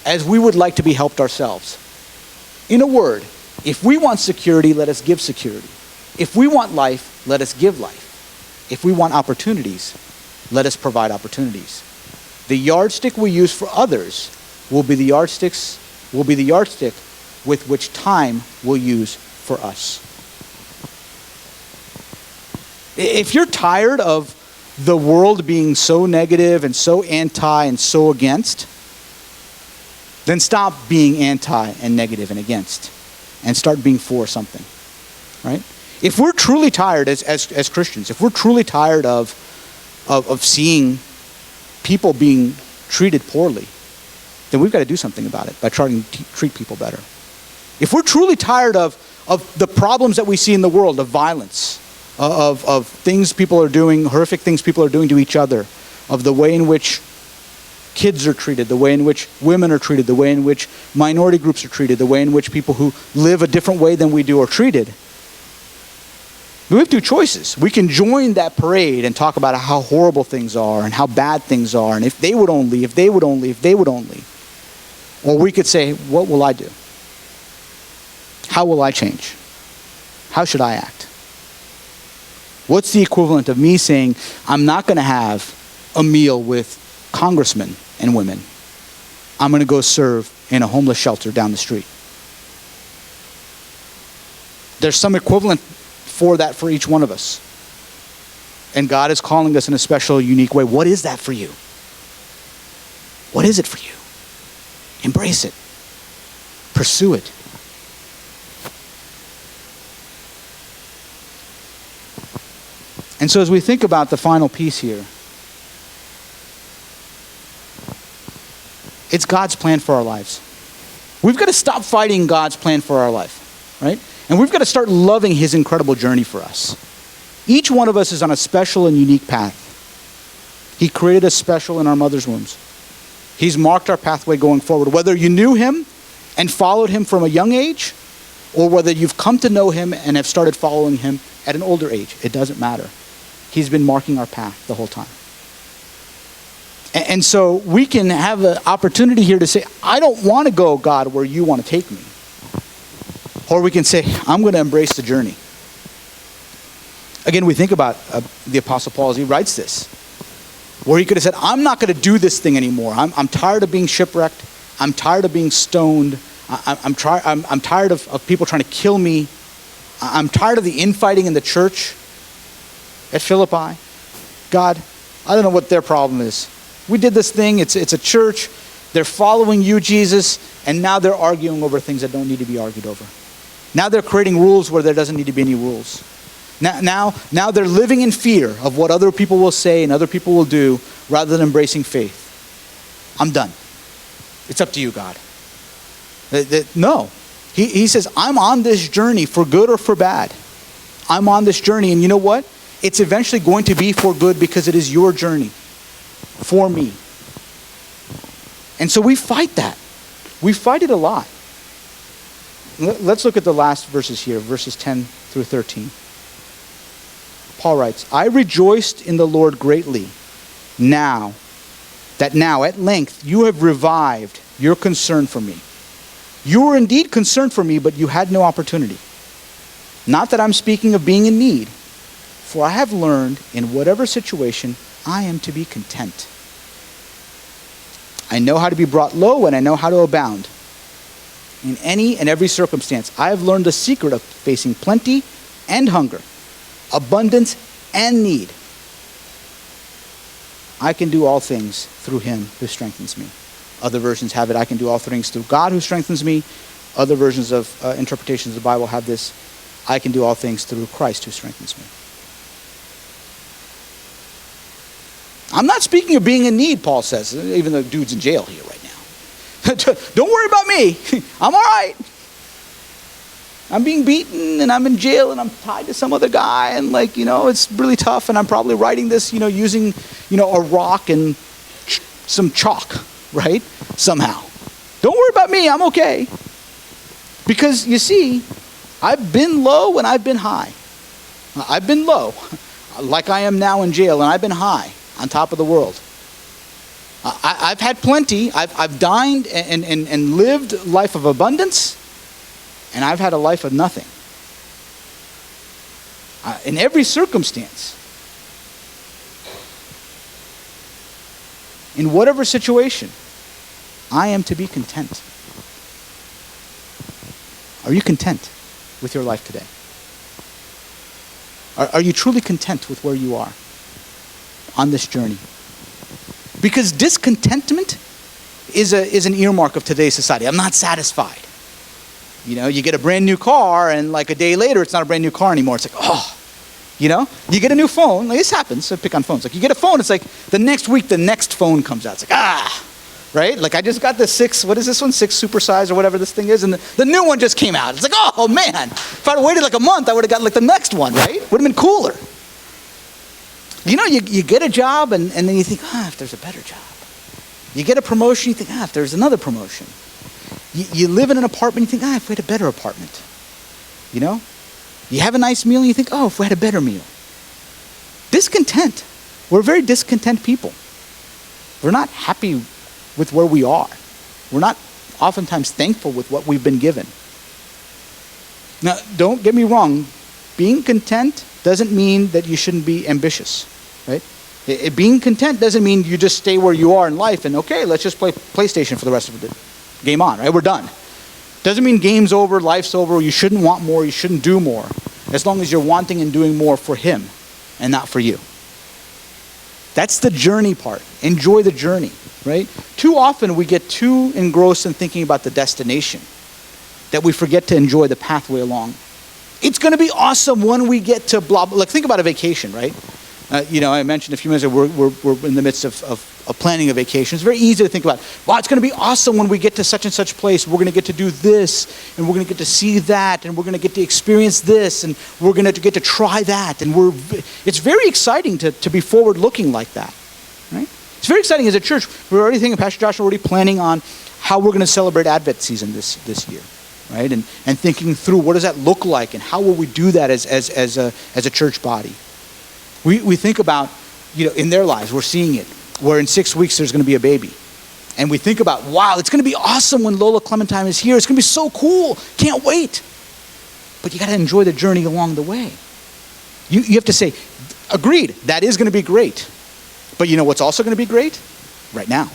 as we would like to be helped ourselves. In a word, if we want security, let us give security. If we want life, let us give life. If we want opportunities, let us provide opportunities. The yardstick we use for others will be the yardstick with which time will use for us. If you're tired of the world being so negative and so anti and so against, then stop being anti and negative and against and start being for something, right? If we're truly tired as Christians, if we're truly tired of seeing people being treated poorly, then we've got to do something about it by trying to treat people better. If we're truly tired of the problems that we see in the world, of violence, of things people are doing, horrific things people are doing to each other, of the way in which kids are treated, the way in which women are treated, the way in which minority groups are treated, the way in which people who live a different way than we do are treated, we have two choices. We can join that parade and talk about how horrible things are and how bad things are, and if they would only, if they would only, if they would only. Or we could say, what will I do? How will I change? How should I act? What's the equivalent of me saying, I'm not going to have a meal with congressmen and women. I'm going to go serve in a homeless shelter down the street. There's some equivalent for that for each one of us. And God is calling us in a special, unique way. What is that for you? What is it for you? Embrace it. Pursue it. And so as we think about the final piece here, it's God's plan for our lives. We've got to stop fighting God's plan for our life, right? And we've got to start loving his incredible journey for us. Each one of us is on a special and unique path. He created us special in our mother's wombs. He's marked our pathway going forward. Whether you knew him and followed him from a young age, or whether you've come to know him and have started following him at an older age, it doesn't matter. He's been marking our path the whole time. And so we can have an opportunity here to say, I don't want to go, God, where you want to take me. Or we can say, I'm going to embrace the journey. Again, we think about the Apostle Paul as he writes this, where he could have said, I'm not going to do this thing anymore. I'm tired of being shipwrecked. I'm tired of being stoned. I'm tired of people trying to kill me. I'm tired of the infighting in the church at Philippi. God, I don't know what their problem is. We did this thing. It's a church. They're following you, Jesus, and now they're arguing over things that don't need to be argued over. Now they're creating rules where there doesn't need to be any rules. Now they're living in fear of what other people will say and other people will do rather than embracing faith. I'm done. It's up to you, God. No. He says, I'm on this journey for good or for bad. I'm on this journey, and you know what? It's eventually going to be for good because it is your journey for me. And so we fight that. We fight it a lot. Let's look at the last verses here, verses 10 through 13. Paul writes, I rejoiced in the Lord greatly now at length you have revived your concern for me. You were indeed concerned for me, but you had no opportunity. Not that I'm speaking of being in need, for I have learned in whatever situation I am to be content. I know how to be brought low and I know how to abound. In any and every circumstance, I have learned the secret of facing plenty and hunger, abundance and need. I can do all things through him who strengthens me. Other versions have it, I can do all things through God who strengthens me. Other versions of interpretations of the Bible have this, I can do all things through Christ who strengthens me. I'm not speaking of being in need, Paul says, even though the dude's in jail here right now. Don't worry about me. I'm all right. I'm being beaten and I'm in jail and I'm tied to some other guy and it's really tough and I'm probably writing this, using, a rock and some chalk, right? Somehow. Don't worry about me. I'm okay. Because you see, I've been low and I've been high. I've been low, like I am now in jail, and I've been high on top of the world. I've had plenty. I've dined and lived life of abundance, and I've had a life of nothing. In every circumstance, in whatever situation, I am to be content. Are you content with your life today? Are you truly content with where you are on this journey? Because discontentment is an earmark of today's society. I'm not satisfied. You get a brand new car and like a day later, it's not a brand new car anymore. It's like, you get a new phone. Like this happens, so pick on phones. Like you get a phone, it's like the next week, the next phone comes out. It's like, right? Like I just got the 6 supersize or whatever this thing is, and the new one just came out. It's like, oh man, if I'd waited like a month, I would have gotten like the next one, right? Would have been cooler. You get a job and then you think, if there's a better job. You get a promotion, you think, if there's another promotion. You live in an apartment, you think, if we had a better apartment. You have a nice meal and you think, if we had a better meal. Discontent. We're very discontent people. We're not happy with where we are. We're not oftentimes thankful with what we've been given. Now, don't get me wrong. Being content doesn't mean that you shouldn't be ambitious, right? Being content doesn't mean you just stay where you are in life and, okay, let's just play PlayStation for the rest of the game on, right? We're done. Doesn't mean game's over, life's over, you shouldn't want more, you shouldn't do more, as long as you're wanting and doing more for him and not for you. That's the journey part. Enjoy the journey, right? Too often we get too engrossed in thinking about the destination that we forget to enjoy the pathway along. It's going to be awesome when we get to blah, blah. Like think about a vacation, right? I mentioned a few minutes ago, we're in the midst of planning a vacation. It's very easy to think about, wow, it's going to be awesome when we get to such and such place. We're going to get to do this, and we're going to get to see that, and we're going to get to experience this, and we're going to get to try that. And it's very exciting to be forward-looking like that, right? It's very exciting as a church. We're already thinking, Pastor Josh, already planning on how we're going to celebrate Advent season this year, right? And thinking through what does that look like, and how will we do that as a church body. We think about, in their lives, we're seeing it, where in 6 weeks there's going to be a baby. And we think about, wow, it's going to be awesome when Lola Clementine is here. It's going to be so cool. Can't wait. But you got to enjoy the journey along the way. You have to say, agreed, that is going to be great. But you know what's also going to be great? Right now.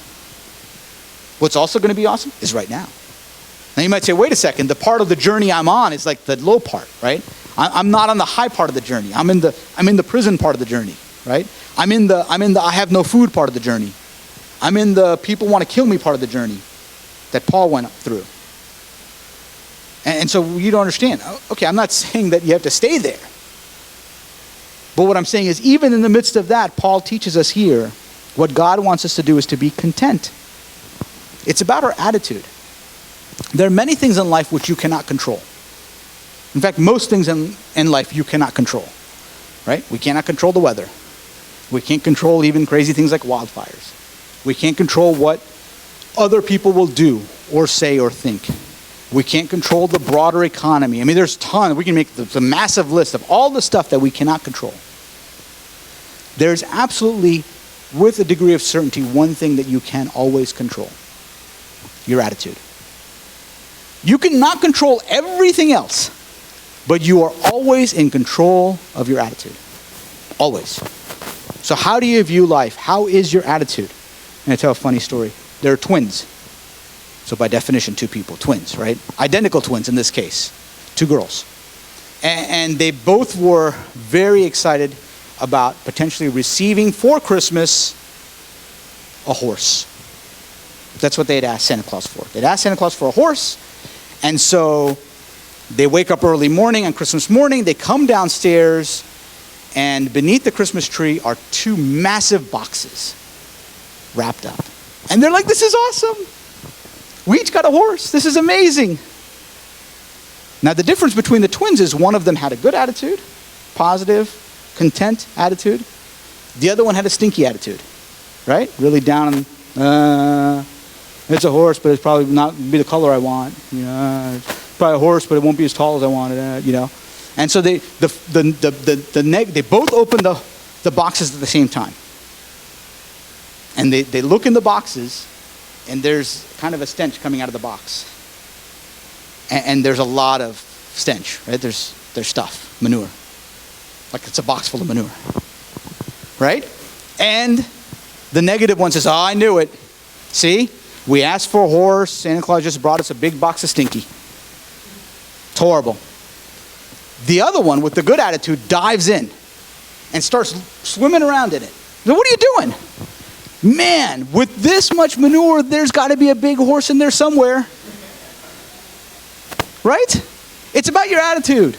What's also going to be awesome is right now. Now you might say, wait a second, the part of the journey I'm on is like the low part, right? I'm not on the high part of the journey. I'm in the prison part of the journey, right? I'm in the I have no food part of the journey. I'm in the people want to kill me part of the journey that Paul went through. And so you don't understand. Okay, I'm not saying that you have to stay there. But what I'm saying is even in the midst of that, Paul teaches us here what God wants us to do is to be content. It's about our attitude. There are many things in life which you cannot control. In fact, most things in life you cannot control, right? We cannot control the weather. We can't control even crazy things like wildfires. We can't control what other people will do or say or think. We can't control the broader economy. I mean, there's tons. We can make the massive list of all the stuff that we cannot control. There's absolutely, with a degree of certainty, one thing that you can always control. Your attitude. You cannot control everything else, but you are always in control of your attitude. Always. So how do you view life? How is your attitude? And I tell a funny story. They're twins. So by definition, two people, twins, right? Identical twins in this case, two girls. And they both were very excited about potentially receiving for Christmas a horse. That's what they'd asked Santa Claus for. They'd asked Santa Claus for a horse, and so they wake up early morning on Christmas morning, they come downstairs, and beneath the Christmas tree are 2 massive boxes wrapped up. And they're like, this is awesome. We each got a horse. This is amazing. Now, the difference between the twins is one of them had a good attitude, positive, content attitude. The other one had a stinky attitude, right? Really down on, it's a horse, but it's probably not be the color I want. It's probably a horse, but it won't be as tall as I wanted it, And so they both open the boxes at the same time. And they look in the boxes, and there's kind of a stench coming out of the box. And there's a lot of stench, right? There's stuff, manure. Like it's a box full of manure, right? And the negative one says, oh, I knew it. See, we asked for a horse. Santa Claus just brought us a big box of stinky. It's horrible. The other one with the good attitude dives in and starts swimming around in it. So what are you doing? Man, with this much manure, there's got to be a big horse in there somewhere. Right? It's about your attitude.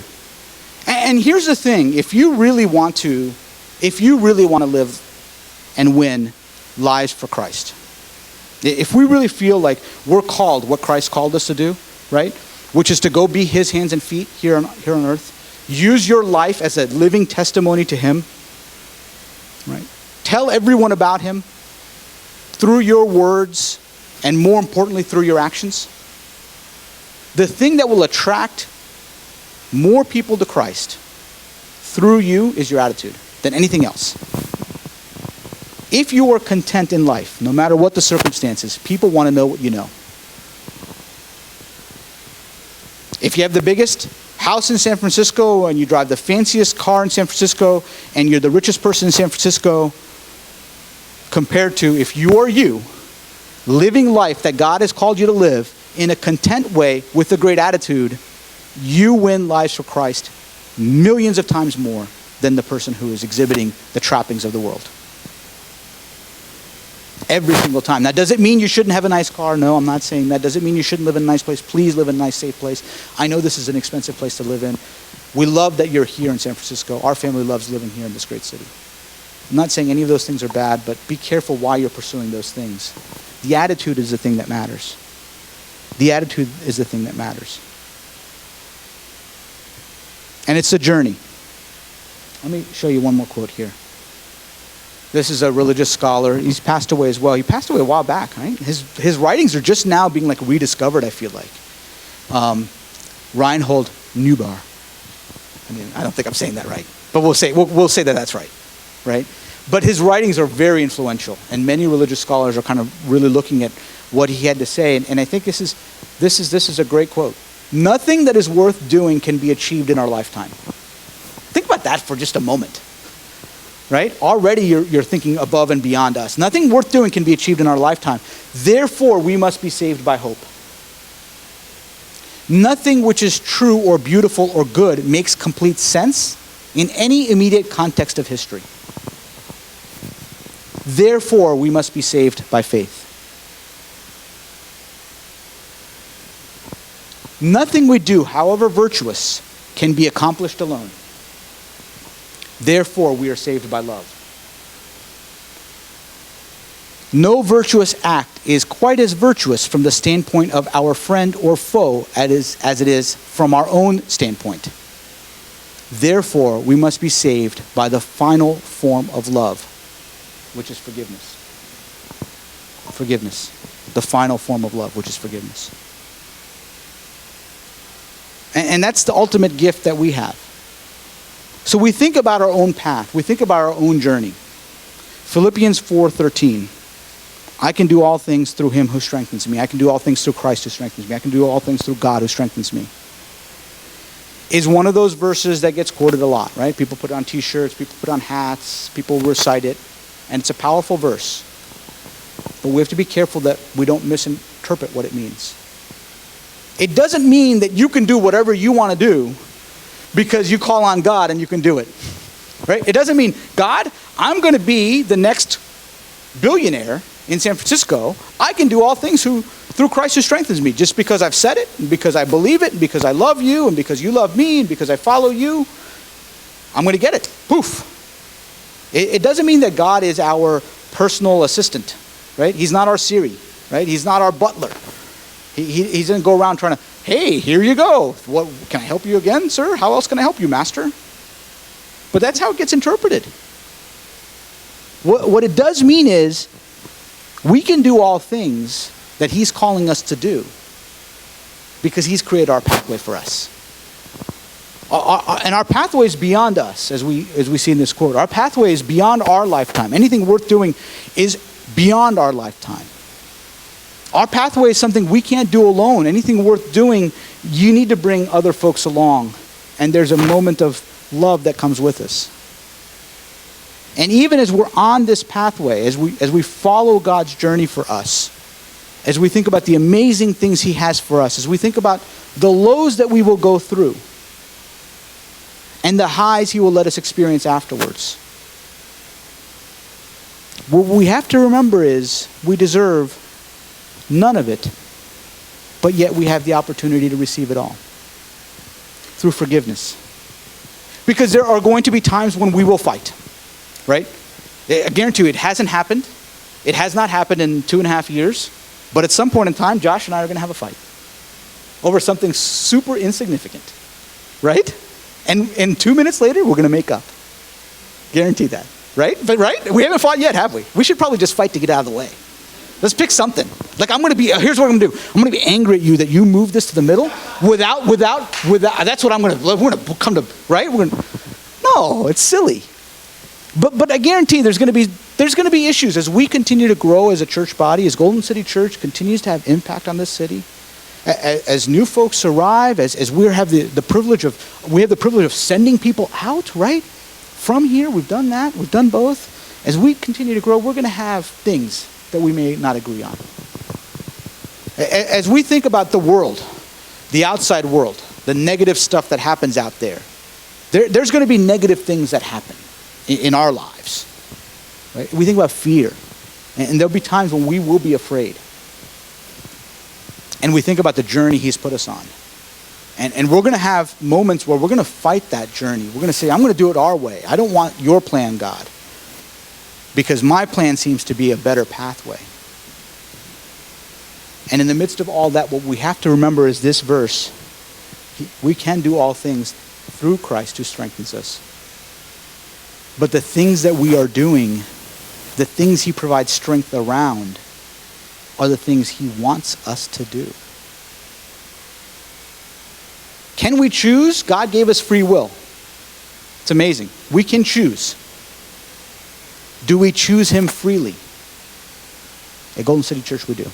And here's the thing. If you really want to live and win lives for Christ, if we really feel like we're called what Christ called us to do, right? Which is to go be his hands and feet here on earth. Use your life as a living testimony to him. Right? Tell everyone about him through your words and, more importantly, through your actions. The thing that will attract more people to Christ through you is your attitude than anything else. If you are content in life, no matter what the circumstances, people want to know what you know. If you have the biggest house in San Francisco and you drive the fanciest car in San Francisco and you're the richest person in San Francisco, compared to if you are you, living life that God has called you to live in a content way with a great attitude, you win lives for Christ millions of times more than the person who is exhibiting the trappings of the world. Every single time. Now, does it mean you shouldn't have a nice car? No, I'm not saying that. Does it mean you shouldn't live in a nice place? Please live in a nice, safe place. I know this is an expensive place to live in. We love that you're here in San Francisco. Our family loves living here in this great city. I'm not saying any of those things are bad, but be careful why you're pursuing those things. The attitude is the thing that matters. The attitude is the thing that matters. And it's a journey. Let me show you one more quote here. This is a religious scholar. He's passed away as well. He passed away a while back, right? His writings are just now being like rediscovered, I feel like. Reinhold Neubar. I don't think I'm saying that right, but we'll say that that's right? But his writings are very influential, and many religious scholars are kind of really looking at what he had to say. And I think this is a great quote. Nothing that is worth doing can be achieved in our lifetime. Think about that for just a moment. Right? Already you're thinking above and beyond us. Nothing worth doing can be achieved in our lifetime. Therefore, we must be saved by hope. Nothing which is true or beautiful or good makes complete sense in any immediate context of history. Therefore, we must be saved by faith. Nothing we do, however virtuous, can be accomplished alone. Therefore, we are saved by love. No virtuous act is quite as virtuous from the standpoint of our friend or foe as it is from our own standpoint. Therefore, we must be saved by the final form of love, which is forgiveness. Forgiveness. The final form of love, which is forgiveness. And that's the ultimate gift that we have. So we think about our own path. We think about our own journey. Philippians 4:13. I can do all things through him who strengthens me. I can do all things through Christ who strengthens me. I can do all things through God who strengthens me. Is one of those verses that gets quoted a lot, right? People put it on t-shirts, people put it on hats, people recite it. And it's a powerful verse. But we have to be careful that we don't misinterpret what it means. It doesn't mean that you can do whatever you want to do because you call on God and you can do it. Right? It doesn't mean, God, I'm going to be the next billionaire in San Francisco, I can do all things through Christ who strengthens me. Just because I've said it, and because I believe it, and because I love you, and because you love me, and because I follow you, I'm going to get it. Poof. It doesn't mean that God is our personal assistant, right? He's not our Siri, right? He's not our butler. He's going to go around trying to, hey, here you go. What, can I help you again, sir? How else can I help you, master? But that's how it gets interpreted. What it does mean is we can do all things that he's calling us to do because he's created our pathway for us. And our pathway is beyond us, as we see in this quote. Our pathway is beyond our lifetime. Anything worth doing is beyond our lifetime. Our pathway is something we can't do alone. Anything worth doing, you need to bring other folks along. And there's a moment of love that comes with us. And even as we're on this pathway, as we follow God's journey for us, as we think about the amazing things he has for us, as we think about the lows that we will go through, and the highs he will let us experience afterwards, what we have to remember is we deserve none of it, but yet we have the opportunity to receive it all through forgiveness. Because there are going to be times when we will fight, right? I guarantee you it hasn't happened. It has not happened in 2.5 years. But at some point in time, Josh and I are going to have a fight over something super insignificant, right? And 2 minutes later, we're going to make up. Guarantee that, right? But right? We haven't fought yet, have we? We should probably just fight to get out of the way. Let's pick something. Like here's what I'm going to do. I'm going to be angry at you that you moved this to the middle without, that's what we're going to come to, right? No, it's silly. But I guarantee there's going to be issues as we continue to grow as a church body, as Golden City Church continues to have impact on this city, as new folks arrive, as we have the privilege of sending people out, right? From here, we've done that, we've done both. As we continue to grow, we're going to have things that we may not agree on. As we think about the world, the outside world, the negative stuff that happens out there's going to be negative things that happen in our lives. Right? We think about fear, and there'll be times when we will be afraid. And we think about the journey he's put us on. And we're going to have moments where we're going to fight that journey. We're going to say, I'm going to do it our way. I don't want your plan, God, because my plan seems to be a better pathway. And in the midst of all that, what we have to remember is this verse. We can do all things through Christ who strengthens us. But the things that we are doing, the things he provides strength around, are the things he wants us to do. Can we choose? God gave us free will. It's amazing. We can choose. Do we choose him freely? At Golden City Church, we do.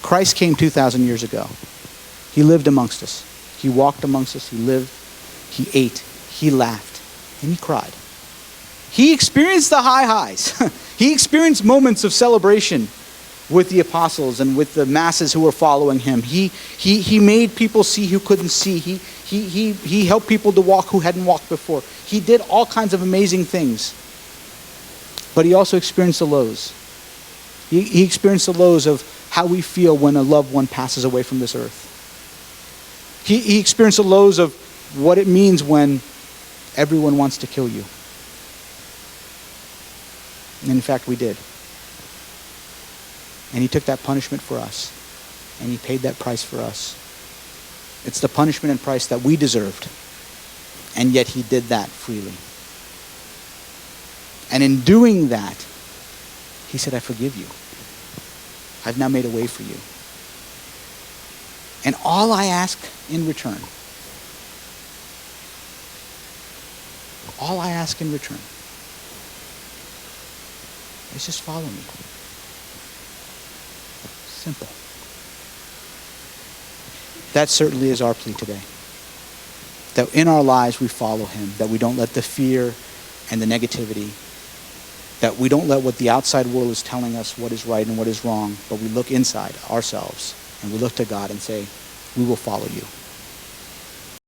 Christ came 2,000 years ago. He lived amongst us. He walked amongst us. He lived. He ate. He laughed. And he cried. He experienced the high highs. He experienced moments of celebration with the apostles and with the masses who were following him. He made people see who couldn't see. He helped people to walk who hadn't walked before. He did all kinds of amazing things. But he also experienced the lows. He experienced the lows of how we feel when a loved one passes away from this earth. He experienced the lows of what it means when everyone wants to kill you. And in fact, we did. And he took that punishment for us. And he paid that price for us. It's the punishment and price that we deserved. And yet he did that freely. And in doing that, he said, I forgive you. I've now made a way for you. And all I ask in return, is just follow me. Simple. That certainly is our plea today. That in our lives we follow him, that we don't let the fear and the negativity, that we don't let what the outside world is telling us what is right and what is wrong, but we look inside ourselves and we look to God and say, we will follow you.